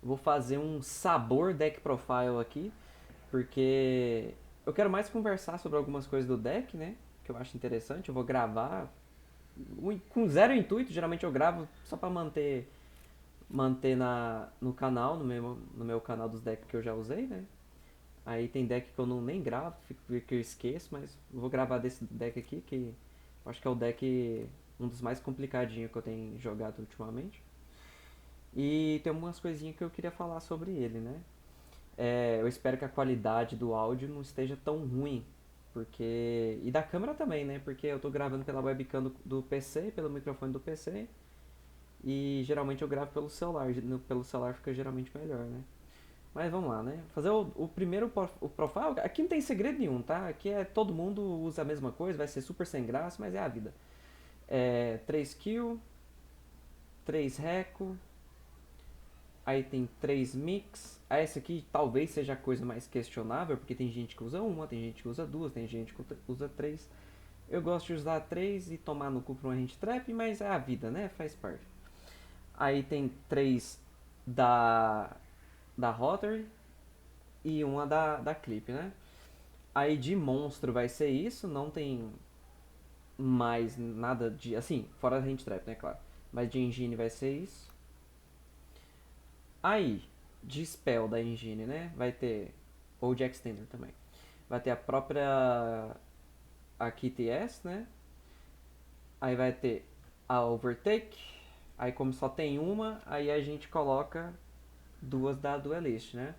vou fazer um sabor deck profile aqui, porque eu quero mais conversar sobre algumas coisas do deck, né? Que eu acho interessante. Eu vou gravar com zero intuito, geralmente eu gravo só pra manter no canal, no meu canal dos decks que eu já usei, né? Aí tem deck que eu não nem gravo, que eu esqueço, mas vou gravar desse deck aqui, que eu acho que é o deck um dos mais complicadinhos que eu tenho jogado ultimamente. E tem algumas coisinhas que eu queria falar sobre ele, né? Eu espero que a qualidade do áudio não esteja tão ruim, porque e da câmera também, né? Porque eu tô gravando pela webcam do PC, pelo microfone do PC, e geralmente eu gravo pelo celular. Pelo celular fica geralmente melhor, né? Mas vamos lá, né? Fazer o primeiro o profile. Aqui não tem segredo nenhum, tá? Aqui é todo mundo usa a mesma coisa, vai ser super sem graça, mas é a vida. 3 kill, 3 reco, aí tem 3 mix. Essa aqui talvez seja a coisa mais questionável, porque tem gente que usa uma, tem gente que usa duas, tem gente que usa três. Eu gosto de usar três e tomar no cu pra uma hand trap, mas é a vida, né? Faz parte. Aí tem três da, da Rotary e uma da Clip, né? Aí de monstro vai ser isso, não tem mais nada de. Assim, fora da hand trap, né? Claro. Mas de engine vai ser isso. Aí, de spell da engine, né? Vai ter. Ou de extender também. Vai ter a própria. A KTS, né? Aí vai ter a overtake. Aí, como só tem uma, aí a gente coloca duas da duelist, né?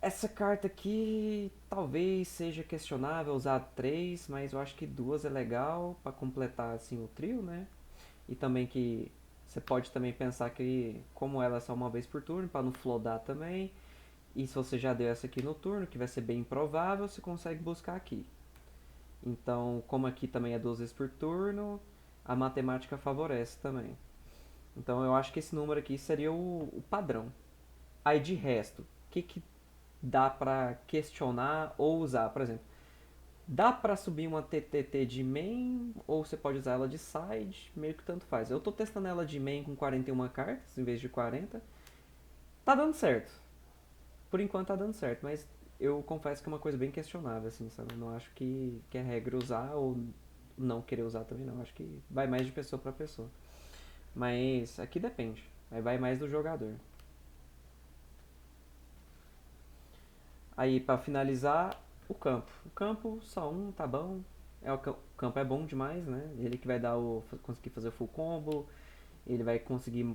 Essa carta aqui talvez seja questionável usar três, mas eu acho que duas é legal para completar assim o trio, né? E também que você pode também pensar que como ela é só uma vez por turno, para não flodar também. E se você já deu essa aqui no turno, que vai ser bem improvável, você consegue buscar aqui. Então, como aqui também é duas vezes por turno, a matemática favorece também. Então eu acho que esse número aqui seria o padrão. Aí de resto, o que dá pra questionar ou usar? Por exemplo, dá pra subir uma TTT de main ou você pode usar ela de side, meio que tanto faz. Eu tô testando ela de main com 41 cartas em vez de 40. Tá dando certo. Por enquanto tá dando certo, mas eu confesso que é uma coisa bem questionável, assim, sabe? Eu não acho que é regra usar ou não querer usar também não. Acho que vai mais de pessoa pra pessoa. Mas aqui depende. Aí vai mais do jogador. Aí pra finalizar, o campo. O campo, só um, tá bom. O campo é bom demais, né? Ele que vai dar conseguir fazer o full combo. Ele vai conseguir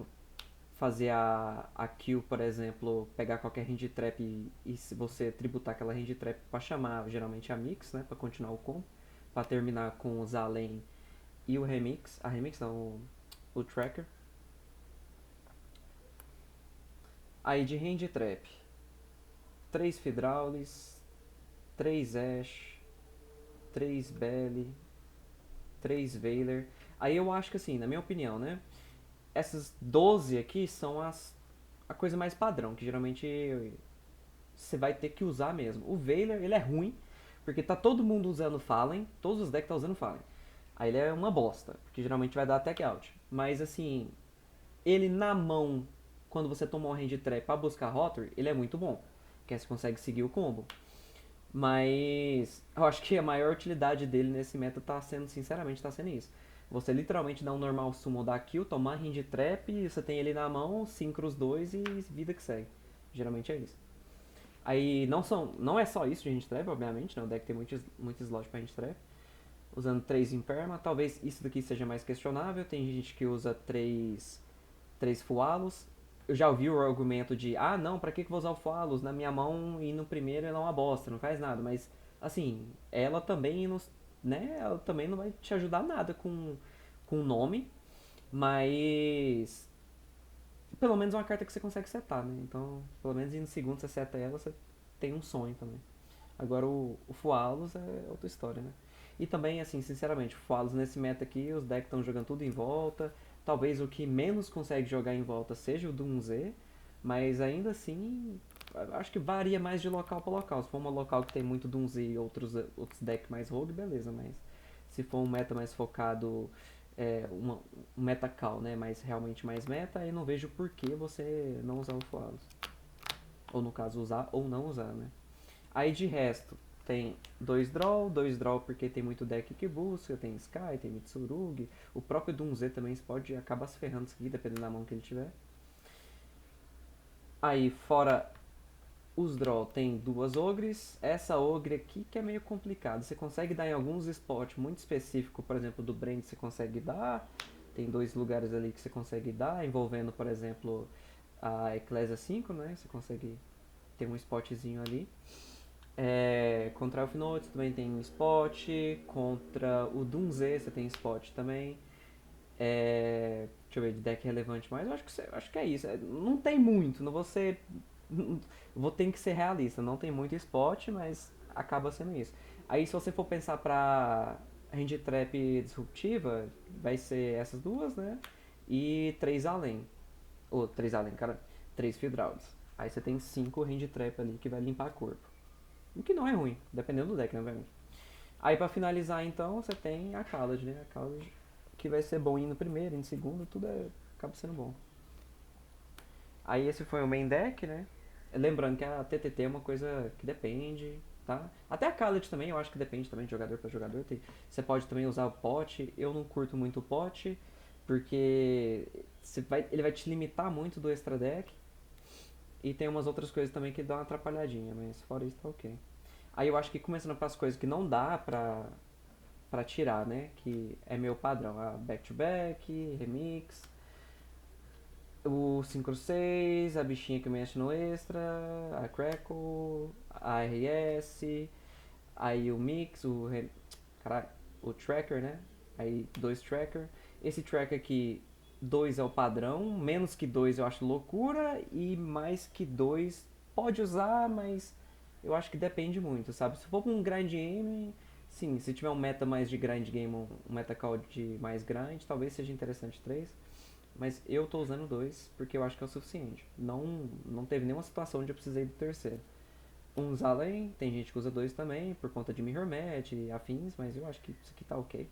fazer a kill, por exemplo, pegar qualquer hand trap e se você tributar aquela hand trap pra chamar geralmente a mix, né? Pra continuar o combo. Pra terminar com o Zalen e o remix. A remix não, o tracker. Aí de hand trap, 3 Fidraulis, 3 Ash, 3 Belly, 3 Veiler. Aí eu acho que assim, na minha opinião, né? Essas 12 aqui são a coisa mais padrão, que geralmente você vai ter que usar mesmo. O Veiler, ele é ruim, porque tá todo mundo usando Fallen, todos os decks tá usando Fallen. Aí ele é uma bosta, porque geralmente vai dar attack out. Mas assim, ele na mão, quando você toma um range trap pra buscar Rotor, ele é muito bom. Porque aí você consegue seguir o combo. Mas eu acho que a maior utilidade dele nesse meta tá sendo, sinceramente, tá sendo isso. Você literalmente dá um normal summon da kill, tomar range trap, você tem ele na mão, sincra os dois e vida que segue. Geralmente é isso. Aí não é só isso de range trap, obviamente, né? O deck tem muito slot pra range trap. Usando 3 Imperma, talvez isso daqui seja mais questionável. Tem gente que usa 3 Fualos. Eu já ouvi o argumento de, ah, não, pra que eu vou usar o Fualos? Na minha mão e no primeiro ela é uma bosta, não faz nada. Mas, assim, ela também não, né, ela também não vai te ajudar nada com o nome. Mas, pelo menos é uma carta que você consegue setar, né? Então, pelo menos em segundo você seta ela, você tem um sonho também. Agora o Fualos é outra história, né? E também, assim, sinceramente, o Fualos nesse meta aqui, os decks estão jogando tudo em volta. Talvez o que menos consegue jogar em volta seja o Doom Z, mas ainda assim, acho que varia mais de local para local. Se for uma local que tem muito Doom Z e outros decks mais rogue, beleza, mas se for um meta mais focado um meta call, né? Mas realmente mais meta, e não vejo por que você não usar o Fualos. Ou no caso, usar ou não usar, né? Aí de resto, tem dois draw porque tem muito deck que busca, tem Sky, tem Mitsurugi, o próprio Dunze também pode acabar se ferrando isso aqui, dependendo da mão que ele tiver. Aí fora os draw tem duas ogres, essa ogre aqui que é meio complicado, você consegue dar em alguns spots muito específicos, por exemplo do Brand você consegue dar, tem dois lugares ali que você consegue dar, envolvendo por exemplo a Ecclesia 5, né, você consegue ter um spotzinho ali. Contra Elf Notes também tem um spot. Contra o Dunze você tem spot também. Deixa eu ver, de deck relevante mais. Eu acho que é isso. Não tem muito, não vou ser. Vou ter que ser realista. Não tem muito spot, mas acaba sendo isso. Aí se você for pensar pra Range Trap disruptiva, vai ser essas duas, né? E três além. Ou três além, cara. Três Field Rounds. Aí você tem cinco Range Trap ali que vai limpar corpo. O que não é ruim, dependendo do deck, né, obviamente. Aí pra finalizar então, você tem a Khaled, né? A Khaled que vai ser bom indo primeiro, indo segundo, tudo acaba sendo bom. Aí esse foi o main deck, né? Lembrando que a TTT é uma coisa que depende, tá? Até a Khaled também, eu acho que depende também de jogador para jogador. Você pode também usar o pote, eu não curto muito o pote, porque ele vai te limitar muito do extra deck. E tem umas outras coisas também que dão uma atrapalhadinha, mas fora isso tá ok. Aí eu acho que começando para as coisas que não dá pra tirar, né? Que é meu padrão. A back-to-back, remix, o Synchro 6, a bichinha que mexe no extra, a Crackle, a RS, aí o mix, caralho, o tracker, né? Aí dois tracker. Esse tracker aqui, 2 é o padrão, menos que 2 eu acho loucura e mais que 2 pode usar, mas eu acho que depende muito, sabe? Se for pra um grind game, sim, se tiver um meta mais de grind game, um meta call de mais grind, talvez seja interessante 3. Mas eu tô usando 2 porque eu acho que é o suficiente. Não teve nenhuma situação onde eu precisei do terceiro. Uns além, tem gente que usa 2 também, por conta de mirror match e afins, mas eu acho que isso aqui tá ok.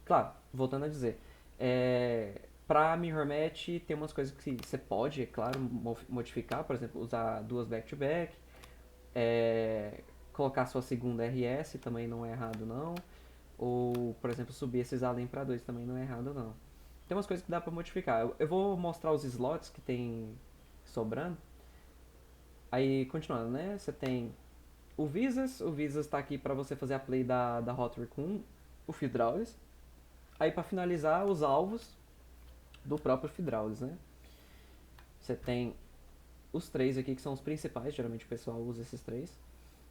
Claro, voltando a dizer, pra mirror match tem umas coisas que você pode, é claro, modificar, por exemplo, usar duas back-to-back, colocar sua segunda RS também não é errado não, ou, por exemplo, subir esses além pra 2 também não é errado não. Tem umas coisas que dá pra modificar. Eu vou mostrar os slots que tem sobrando. Aí, continuando, né? Você tem o Visas tá aqui pra você fazer a play da Hot com o Fidraulis. Aí pra finalizar, os alvos do próprio Fidraulis, né? Você tem os três aqui que são os principais, geralmente o pessoal usa esses três.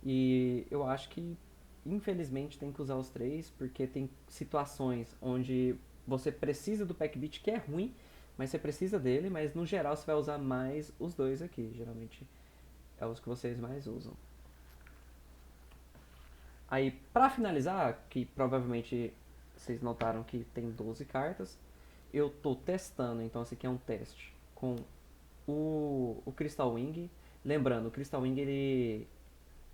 E eu acho que, infelizmente, tem que usar os três, porque tem situações onde você precisa do pack beat, que é ruim, mas você precisa dele, mas no geral você vai usar mais os dois aqui, geralmente é os que vocês mais usam. Aí, pra finalizar, que provavelmente vocês notaram que tem 12 cartas, eu tô testando, então esse aqui é um teste, com o Crystal Wing. Lembrando, o Crystal Wing ele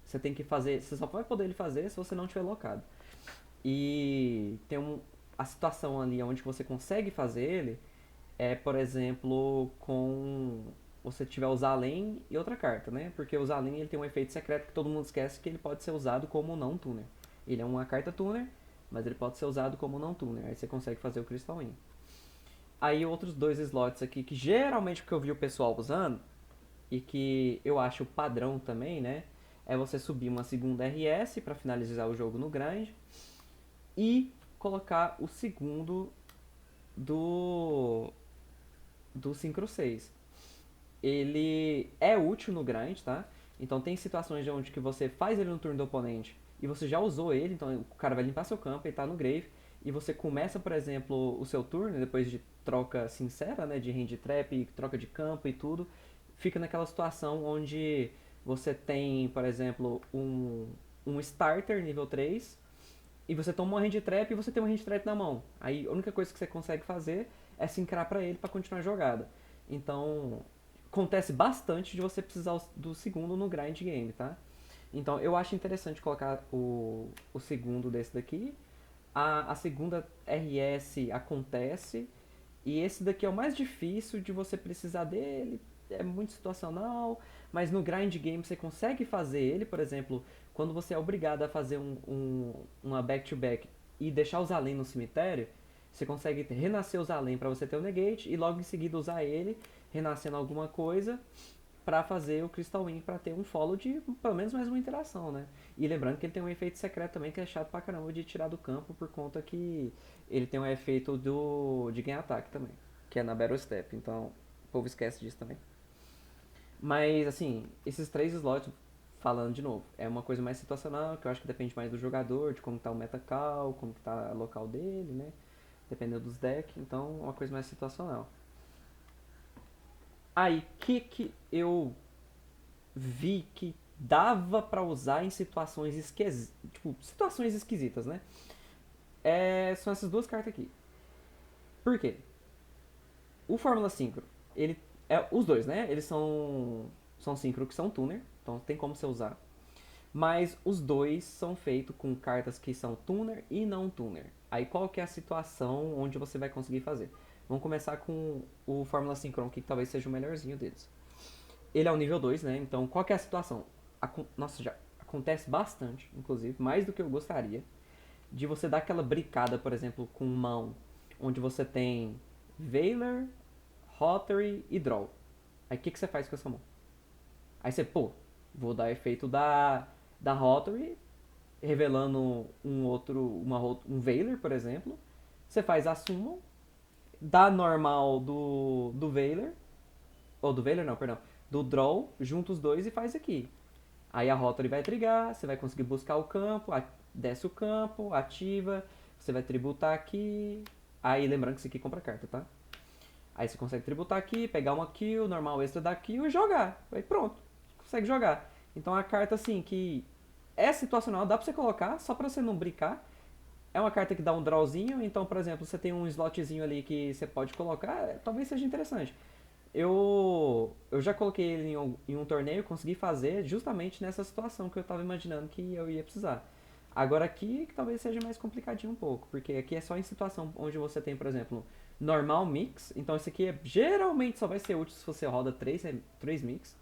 você tem que fazer, você só vai poder ele fazer se você não tiver locado. E tem a situação ali onde você consegue fazer ele é, por exemplo, com você tiver o Zalem e outra carta, né? Porque o Zalem ele tem um efeito secreto que todo mundo esquece que ele pode ser usado como não tuner. Ele é uma carta tuner, mas ele pode ser usado como não tuner. Aí você consegue fazer o Crystal Wing. Aí outros dois slots aqui que geralmente o que eu vi o pessoal usando e que eu acho padrão também, né? É você subir uma segunda RS para finalizar o jogo no grind e colocar o segundo do Synchro 6. Ele é útil no grind, tá? Então tem situações onde que você faz ele no turno do oponente e você já usou ele, então o cara vai limpar seu campo, ele tá no grave, e você começa, por exemplo, o seu turno, depois de troca sincera, né, de hand trap, troca de campo e tudo, fica naquela situação onde você tem, por exemplo, um starter nível 3 e você toma uma hand trap e você tem uma hand trap na mão. Aí a única coisa que você consegue fazer é sincrar pra ele pra continuar a jogada. Então, acontece bastante de você precisar do segundo no grind game, tá? Então, eu acho interessante colocar o segundo desse daqui. A segunda RS acontece. E esse daqui é o mais difícil de você precisar dele. É muito situacional. Mas no grind game você consegue fazer ele, por exemplo, quando você é obrigado a fazer uma back-to-back e deixar os além no cemitério, você consegue renascer os além para você ter o negate e logo em seguida usar ele, renascendo alguma coisa pra fazer o Crystal Wing pra ter um follow de pelo menos mais uma interação, né? E lembrando que ele tem um efeito secreto também que é chato pra caramba de tirar do campo por conta que ele tem um efeito de ganhar ataque também, que é na Battle Step, então o povo esquece disso também. Mas assim, esses três slots, falando de novo, é uma coisa mais situacional, que eu acho que depende mais do jogador, de como tá o meta-call, como que tá o local dele, né? Dependendo dos decks, então é uma coisa mais situacional. Aí, que eu vi que dava pra usar em situações esquisitas, tipo, situações esquisitas, né? São essas duas cartas aqui. Por quê? O Fórmula Synchro, ele os dois, né? Eles são Synchro que são tuner, então tem como você usar. Mas os dois são feitos com cartas que são tuner e não tuner. Aí qual que é a situação onde você vai conseguir fazer? Vamos começar com o Fórmula Synchron, que talvez seja o melhorzinho deles. Ele é o nível 2, né? Então, qual que é a situação? Nossa, já acontece bastante, inclusive, mais do que eu gostaria, de você dar aquela bricada, por exemplo, com mão, onde você tem Veiler, Rotary e Draw. Aí o que você faz com essa mão? Aí você, pô, vou dar efeito da Rotary, revelando um Veiler, por exemplo. Você faz a Summon, dá normal do Veiler, ou do Veiler não, perdão, do Draw, junta os dois e faz aqui. Aí a rota ele vai trigar, você vai conseguir buscar o campo, desce o campo, ativa, você vai tributar aqui. Aí lembrando que isso aqui compra carta, tá? Aí você consegue tributar aqui, pegar uma kill, normal extra da kill e jogar. Aí pronto, consegue jogar. Então é uma carta assim que é situacional, dá pra você colocar, só pra você não brincar. É uma carta que dá um drawzinho, então, por exemplo, você tem um slotzinho ali que você pode colocar, talvez seja interessante. Eu já coloquei ele em um torneio, consegui fazer justamente nessa situação que eu estava imaginando que eu ia precisar. Agora aqui que talvez seja mais complicadinho um pouco, porque aqui é só em situação onde você tem, por exemplo, normal mix. Então esse aqui geralmente só vai ser útil se você roda três mix.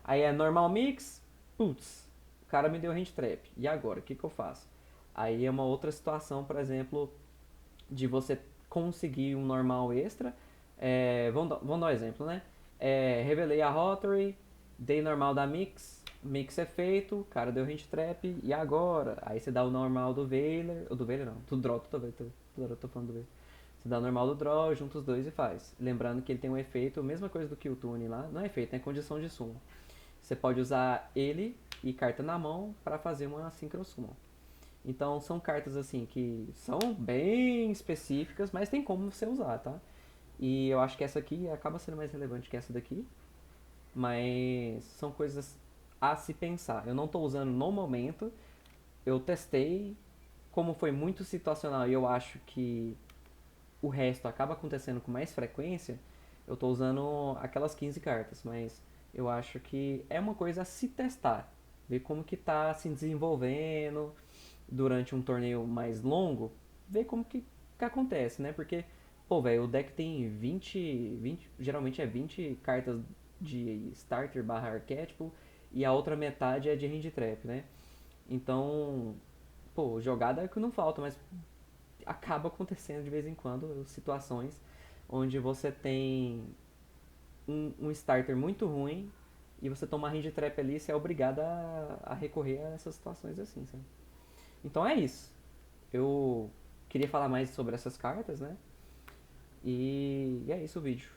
Aí é normal mix, putz, o cara me deu hand trap. E agora, o que, que eu faço? Aí é uma outra situação, por exemplo, de você conseguir um normal extra. Vamos dar um exemplo, né? Revelei a Rotary, dei normal da Mix é feito, o cara deu hint trap, e agora? Aí você dá o normal do Veiler, ou do Veiler não, do Draw, tô falando do Veiler. Você dá o normal do Draw, junta os dois e faz. Lembrando que ele tem um efeito, mesma coisa do que o Tune lá, não é efeito, é condição de sumo. Você pode usar ele e carta na mão para fazer uma Synchro Summon. Então são cartas assim que são bem específicas, mas tem como você usar, tá? E eu acho que essa aqui acaba sendo mais relevante que essa daqui, mas são coisas a se pensar. Eu não estou usando no momento, eu testei, como foi muito situacional e eu acho que o resto acaba acontecendo com mais frequência, eu estou usando aquelas 15 cartas, mas eu acho que é uma coisa a se testar, ver como que tá se desenvolvendo durante um torneio mais longo, ver como que acontece, né? Porque, pô, velho, o deck tem 20 geralmente é 20 cartas de starter barra arquétipo e a outra metade é de hand trap, né? Então, pô, jogada é que não falta, mas acaba acontecendo de vez em quando situações onde você tem um starter muito ruim e você toma hand trap ali e você é obrigado a recorrer a essas situações assim, sabe? Então é isso. Eu queria falar mais sobre essas cartas, né? E é isso o vídeo.